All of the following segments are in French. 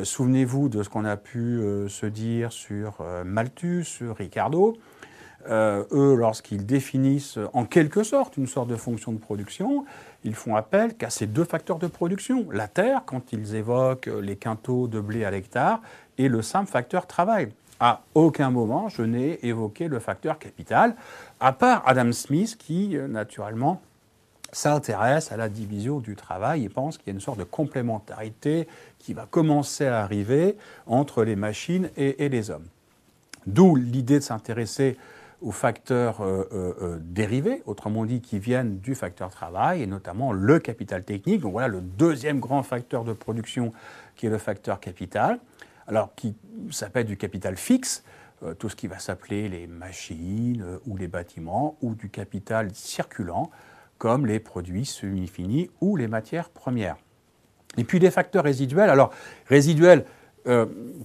Souvenez-vous de ce qu'on a pu se dire sur Malthus, sur Ricardo. Eux, lorsqu'ils définissent en quelque sorte une sorte de fonction de production, ils font appel qu'à ces deux facteurs de production. La terre, quand ils évoquent les quintaux de blé à l'hectare, et le simple facteur travail. À aucun moment, je n'ai évoqué le facteur capital, à part Adam Smith qui, naturellement, s'intéresse à la division du travail et pense qu'il y a une sorte de complémentarité qui va commencer à arriver entre les machines et les hommes. D'où l'idée de s'intéresser aux facteurs dérivés, autrement dit qui viennent du facteur travail, et notamment le capital technique. Donc voilà le deuxième grand facteur de production qui est le facteur capital, alors qui s'appelle du capital fixe, tout ce qui va s'appeler les machines ou les bâtiments, ou du capital circulant, comme les produits semi-finis ou les matières premières. Et puis des facteurs résiduels. Alors résiduels,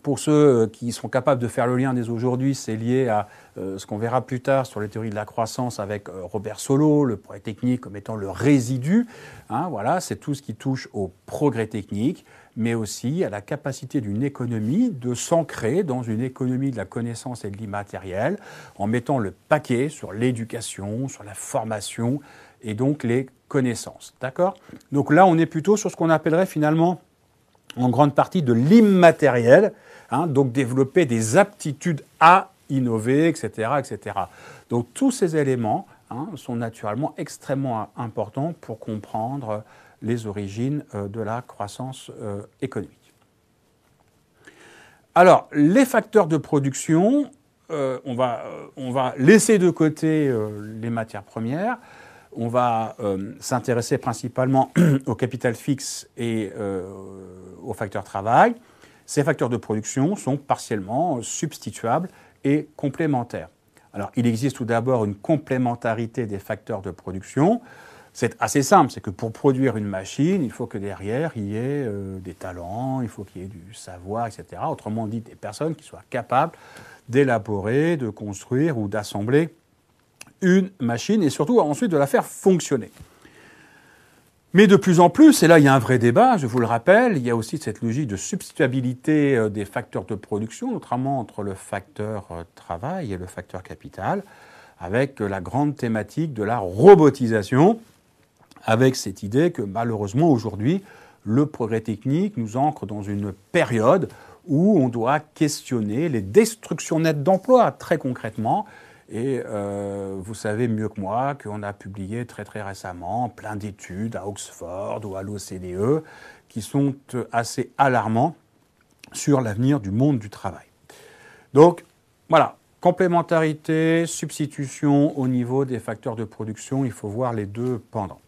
pour ceux qui sont capables de faire le lien dès aujourd'hui, c'est lié à ce qu'on verra plus tard sur les théories de la croissance avec Robert Solow, le progrès technique comme étant le résidu. Voilà, c'est tout ce qui touche au progrès technique, mais aussi à la capacité d'une économie de s'ancrer dans une économie de la connaissance et de l'immatériel, en mettant le paquet sur l'éducation, sur la formation et donc les connaissances. D'accord ? Donc là, on est plutôt sur ce qu'on appellerait finalement en grande partie de l'immatériel, donc développer des aptitudes à innover, etc., etc. Donc tous ces éléments sont naturellement extrêmement importants pour comprendre les origines de la croissance économique. Alors, les facteurs de production, on va laisser de côté les matières premières. On va s'intéresser principalement au capital fixe et aux facteurs travail. Ces facteurs de production sont partiellement substituables et complémentaires. Alors, il existe tout d'abord une complémentarité des facteurs de production. C'est assez simple, c'est que pour produire une machine, il faut que derrière, il y ait des talents, il faut qu'il y ait du savoir, etc. Autrement dit, des personnes qui soient capables d'élaborer, de construire ou d'assembler une machine et surtout ensuite de la faire fonctionner. Mais de plus en plus, et là il y a un vrai débat, je vous le rappelle, il y a aussi cette logique de substituabilité des facteurs de production, notamment entre le facteur travail et le facteur capital, avec la grande thématique de la robotisation, avec cette idée que malheureusement aujourd'hui, le progrès technique nous ancre dans une période où on doit questionner les destructions nettes d'emplois, très concrètement. Et vous savez mieux que moi qu'on a publié très très récemment plein d'études à Oxford ou à l'OCDE qui sont assez alarmants sur l'avenir du monde du travail. Donc voilà, complémentarité, substitution au niveau des facteurs de production, il faut voir les deux pendant.